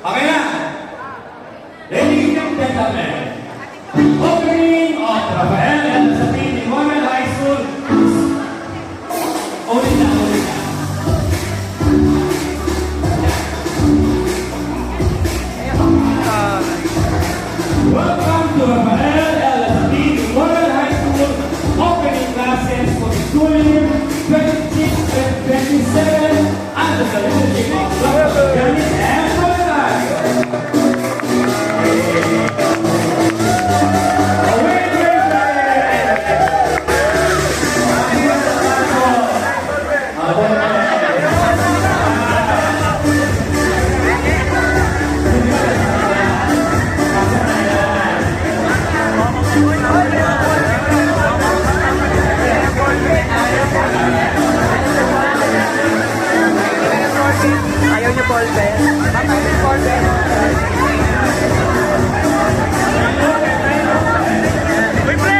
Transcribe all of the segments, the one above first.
Okay na? Ladies and gentlemen, opening of Rafael and Sabine Memorial High School. Ulit na, ulit na. Welcome to Rafael and Sabine Memorial High School opening classes for the school year 26-27 under the leadership of Dr. Dennis and ayaw niyo ball pen? Ayaw niyo ball pen? Uy, pre!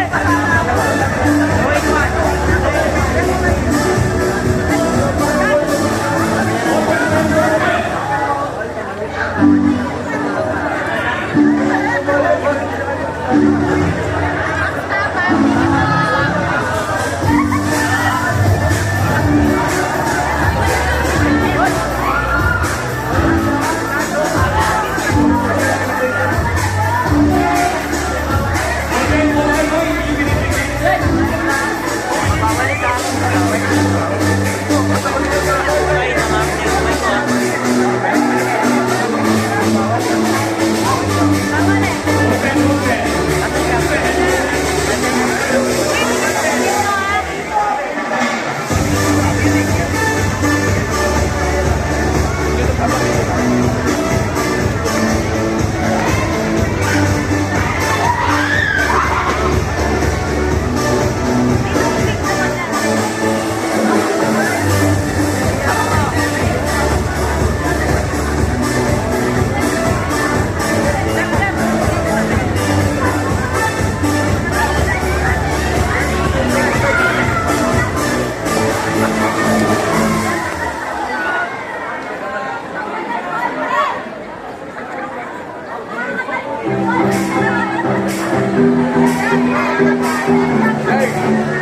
Hey!